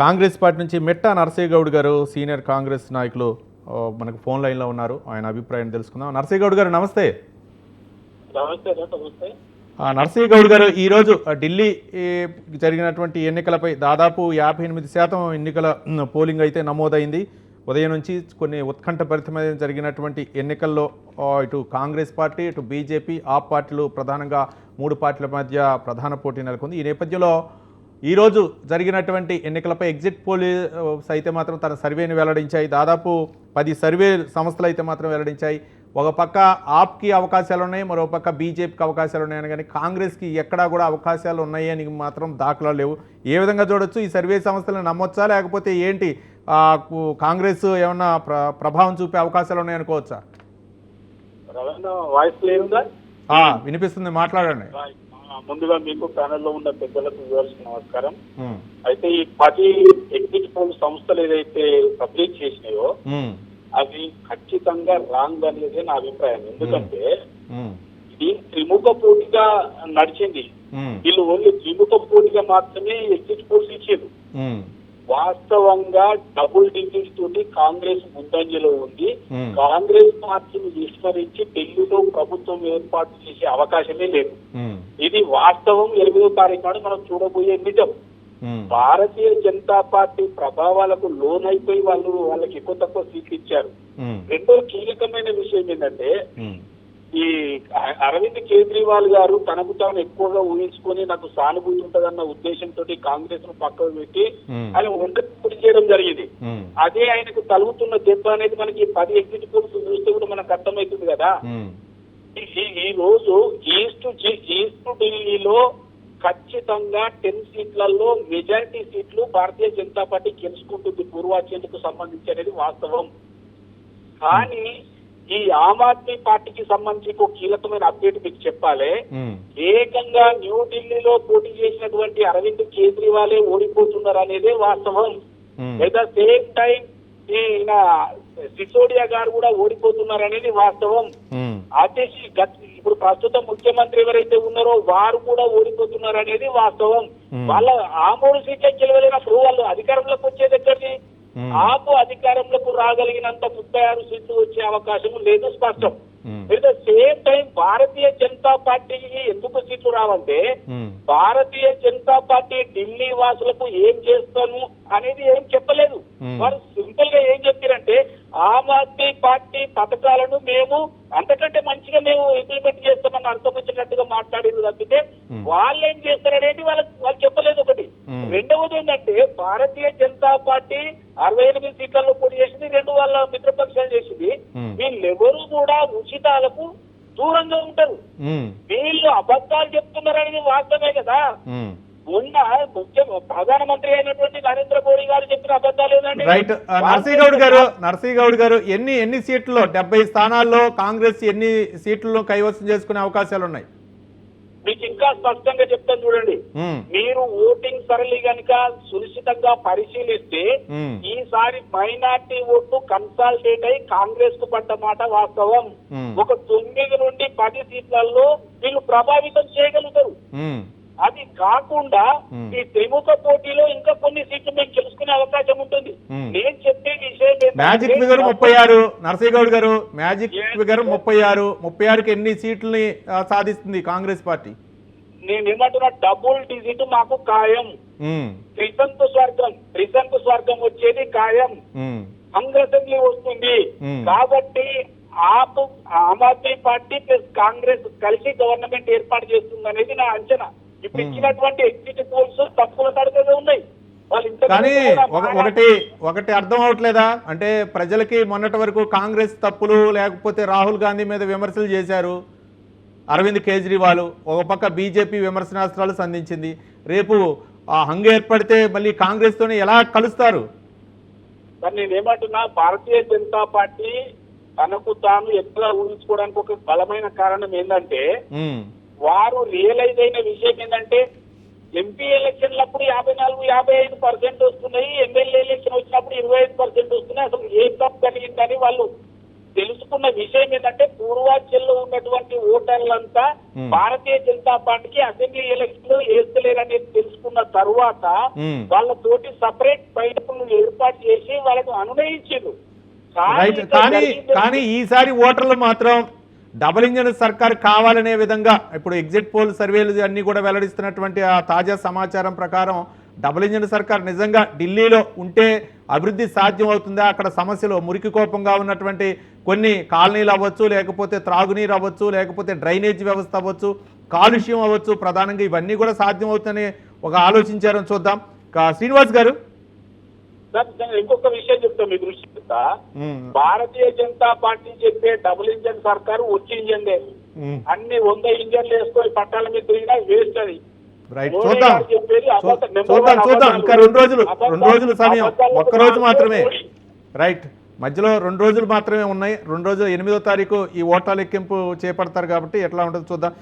Congress party నుంచి మెట్టా నరసయ్య గౌడ్ గారు senior Congress నాయకులు మనకు ఫోన్ లైన్లో ఉన్నారు. ఆయన అభిప్రాయం తెలుసుకుందాం. నరసయ్య గౌడ్ గారు నమస్తే. నరసయ్య గౌడ్ గారు, ఈరోజు ఢిల్లీ జరిగినటువంటి ఎన్నికలపై దాదాపు 58% ఎన్నికల పోలింగ్ అయితే నమోదైంది. ఉదయం నుంచి కొన్ని ఉత్కంఠభరితమైన జరిగినటువంటి ఎన్నికల్లో ఇటు కాంగ్రెస్ పార్టీ, ఇటు బీజేపీ, ఆప్ పార్టీలు ప్రధానంగా 3 పార్టీల మధ్య ప్రధాన పోటీ నెలకొంది. ఈ నేపథ్యంలో ఈరోజు జరిగినటువంటి ఎన్నికలపై ఎగ్జిట్ పోల్స్ అయితే మాత్రం తన సర్వేని వెల్లడించాయి. దాదాపు 10 సర్వే సంస్థలు అయితే మాత్రం వెల్లడించాయి. ఒక పక్క ఆప్కి అవకాశాలు ఉన్నాయి, మరో పక్క బీజేపీకి అవకాశాలు ఉన్నాయని, కానీ కాంగ్రెస్కి ఎక్కడా కూడా అవకాశాలు ఉన్నాయని మాత్రం దాఖలాలు లేవు. ఏ విధంగా చూడొచ్చు? ఈ సర్వే సంస్థలను నమ్మొచ్చా, లేకపోతే ఏంటి కాంగ్రెస్ ఏమన్నా ప్రభావం చూపే అవకాశాలు ఉన్నాయనుకోవచ్చా? వినిపిస్తుంది, మాట్లాడండి. ముందుగా మీకు ప్యానెల్లో ఉన్న పెద్దలకు వివరించిన నమస్కారం. అయితే ఈ 10 ఎగ్జిట్ పోల్ సంస్థలు ఏదైతే పబ్లిక్ చేసినాయో అవి ఖచ్చితంగా రాంగ్ అనేది నా అభిప్రాయం. ఎందుకంటే ఇది త్రిముఖ పోటీగా నడిచింది. వీళ్ళు ఓన్లీ త్రిముఖ పోటీగా మాత్రమే ఎగ్జిట్ పోల్స్ ఇచ్చారు. వాస్తవంగా డబుల్ డిజిట్ తోటి కాంగ్రెస్ ముందంజలో ఉంది. కాంగ్రెస్ పార్టీని విస్మరించి ఢిల్లీలో ప్రభుత్వం ఏర్పాటు చేసే అవకాశమే లేదు. ఇది వాస్తవం. 8వ తారీఖు నాడు మనం చూడబోయే నిజం. భారతీయ జనతా పార్టీ ప్రభావాలకు లోనైపోయి వాళ్ళకి ఎక్కువ తక్కువ సీట్లు ఇచ్చారు. రెండో కీలకమైన విషయం ఏంటంటే, ఈ అరవింద్ కేజ్రీవాల్ గారు తనకు తాను ఎక్కువగా ఊహించుకొని నాకు సానుభూతి ఉంటదన్న ఉద్దేశంతో కాంగ్రెస్ ను పక్కకు పెట్టి ఆయన ఒంటరి చేయడం జరిగింది. అదే ఆయనకు తలుగుతున్న దెబ్బ అనేది మనకి 10 ఎగ్జిట్ పోల్స్ చూస్తే కూడా మనకు అర్థమవుతుంది కదా. ఈ రోజు ఈస్ట్ ఢిల్లీలో ఖచ్చితంగా 10 సీట్లలో మెజారిటీ సీట్లు భారతీయ జనతా పార్టీ గెలుచుకుంటుంది పూర్వాంచల్కు సంబంధించి అనేది వాస్తవం. కానీ ఈ ఆమ్ ఆద్మీ పార్టీకి సంబంధించి ఒక కీలకమైన అప్డేట్ మీకు చెప్పాలి. ఏకంగా న్యూఢిల్లీలో పోటీ చేసినటువంటి అరవింద్ కేజ్రీవాలే ఓడిపోతున్నారు అనేదే వాస్తవం. ఎట్ ద సేమ్ టైం ఈయన సిసోడియా గారు కూడా ఓడిపోతున్నారు అనేది వాస్తవం. ఆర్టీసీ ఇప్పుడు ప్రస్తుతం ముఖ్యమంత్రి ఎవరైతే ఉన్నారో వారు కూడా ఓడిపోతున్నారు అనేది వాస్తవం. వాళ్ళ ఆ 3 సీట్ల గెలవలేనప్పుడు వాళ్ళు అధికారంలోకి వచ్చే దగ్గరని ఆపు అధికారంలోకి రాగలిగినంత 36 సీట్లు వచ్చే అవకాశం లేదు, స్పష్టం. At the same time Bharatiya Janata పార్టీకి ఎందుకు సీట్లు రావంటే, భారతీయ జనతా పార్టీ ఢిల్లీ వాసులకు ఏం చేస్తాను అనేది ఏం చెప్పలేదు. వారు సింపుల్ గా ఏం చెప్పారంటే, ఆమ్ ఆద్మీ పార్టీ పథకాలను మేము అంతకంటే మంచిగా మేము ఇంప్లిమెంట్ చేస్తామని అర్థం వచ్చినట్టుగా మాట్లాడేది తప్పితే వాళ్ళు ఏం చేస్తారనేది వాళ్ళు చెప్పలేదు. ఒకటి. రెండవది ఏంటంటే, భారతీయ జనతా పార్టీ 68 సీట్లలో పోటీ చేసింది, 2 వాళ్ళ మిత్రపక్షాలు చేసింది. వీళ్ళెవరూ కూడా ఉచితాలకు దూరంగా ఉంటారు. వీళ్ళు అబద్ధాలు చెప్తున్నారనేది వాస్తవమే కదా. ఉన్న ప్రధానమంత్రి అయినటువంటి నరేంద్ర మోడీ గారు చెప్పిన అబద్ధాలు ఏంటంటే, రైట్. నరసయ్య గౌడ్ గారు, ఎన్ని సీట్లు, 70 స్థానాల్లో కాంగ్రెస్ ఎన్ని సీట్లను కైవసం చేసుకునే అవకాశాలు ఉన్నాయి? మీకు ఇంకా స్పష్టంగా చెప్తాను చూడండి. మీరు ఓటింగ్ సరళి గనుక సునిశ్చితంగా పరిశీలిస్తే ఈసారి మైనార్టీ ఓట్లు కన్సాలిడేట్ అయి కాంగ్రెస్ కు పడ్డ మాట వాస్తవం. ఒక 9 నుండి 10 సీట్లలో వీళ్ళు ప్రభావితం చేయగలుగుతారు. అది కాకుండా ఈ త్రిముఖ పోటీలో ఇంకా కొన్ని సీట్లు మేము గెలుచుకునే అవకాశం ఉంటుంది. నేను చెప్పే విషయం మ్యాజిక్ ఫిగర్ 36. నరసయ్య గౌడ్ గారు, మ్యాజిక్ ఫిగర్ 36కి ఎన్ని సీట్లని సాధిస్తుంది కాంగ్రెస్ పార్టీ? నేనేమంటున్నా, డబుల్ డిజిట్ మాకు ఖాయం. త్రిశంకు స్వర్గం వచ్చేది ఖాయం. కాంగ్రెస్ అసెంబ్లీ వస్తుంది. కాబట్టి ఆమ్ ఆద్మీ పార్టీ ప్లస్ కాంగ్రెస్ కలిసి గవర్నమెంట్ ఏర్పాటు చేస్తుంది అనేది నా అంచనా. ఇప్పుడు ఇచ్చినటువంటి ఎగ్జిట్ పోల్స్ తక్కువ తరగతిగా ఉన్నాయి. కానీ ఒకటి అర్థం అవట్లేదా అంటే, ప్రజలకి మొన్నటి వరకు కాంగ్రెస్ తప్పులు లేకపోతే రాహుల్ గాంధీ మీద విమర్శలు చేశారు అరవింద్ కేజ్రీవాల్, ఒక పక్క బీజేపీ విమర్శనాస్త్రాలు సంధించింది. రేపు హంగు ఏర్పడితే మళ్ళీ కాంగ్రెస్ తోనే ఎలా కలుస్తారు? నేనేమంటున్నా, భారతీయ జనతా పార్టీ తనకు తాను ఎట్లా ఊహించుకోవడానికి ఒక బలమైన కారణం ఏంటంటే, వారు రియలైజ్ అయిన విషయం ఏంటంటే, ఎంపీ ఎలక్షన్లప్పుడు 54-55% వస్తున్నాయి, ఎమ్మెల్యే ఎలక్షన్ వచ్చినప్పుడు 25% వస్తున్నాయి. అసలు ఏ తప్పు కలిగిందని వాళ్ళు తెలుసుకున్న విషయం ఏంటంటే, పూర్వాంచల్లో ఉన్నటువంటి ఓటర్లంతా భారతీయ జనతా పార్టీకి అసెంబ్లీ ఎలక్షన్ లో వేస్తలేరనేది తెలుసుకున్న తర్వాత ఉమ్. వాళ్ళతోటి సపరేట్ పైపులు ఏర్పాటు చేసి వాళ్ళకు అనునయించారు. రైట్. కానీ ఈసారి ఓటర్లు మాత్రం డబుల్ ఇంజన్ సర్కార్ కావాలనే విధంగా ఇప్పుడు ఎగ్జిట్ పోల్ సర్వేలు అన్ని కూడా వెల్లడిస్తున్నటువంటి ఆ తాజా సమాచారం ప్రకారం డబుల్ ఇంజన్ సర్కార్ నిజంగా ఢిల్లీలో ఉంటే అభివృద్ధి సాధ్యం అవుతుందా, అక్కడ సమస్యలు మురికి కోపంగా ఉన్నటువంటి కొన్ని కాలనీలు అవ్వచ్చు, లేకపోతే త్రాగునీరు అవ్వచ్చు, లేకపోతే డ్రైనేజ్ వ్యవస్థ అవ్వచ్చు, కాలుష్యం అవ్వచ్చు, ప్రధానంగా ఇవన్నీ కూడా సాధ్యం అవుతుందని ఒక ఆలోచించారని చూద్దాం. శ్రీనివాస్ గారు, ఇంకొక విషయం చెప్తా మీ దృష్టి చెప్తా. భారతీయ జనతా పార్టీ చెప్పే డబుల్ ఇంజన్ సర్కారు వచ్చి ఇంజన్లే, అన్ని 100 ఇంజన్లు వేసుకొని పట్టాల మీద తిరిగినా వేస్ట్ అది. రైట్, చూద్దాం చూద్దాం. ఇంకా 2 రోజులు సమయం, ఒక్కరోజు మాత్రమే. రైట్, మధ్యలో 2 రోజులు మాత్రమే ఉన్నాయి. 2 రోజులు 8వ తారీఖు ఈ ఓట్ల లెక్కింపు చేపడతారు కాబట్టి ఎట్లా ఉంటుందో చూద్దాం.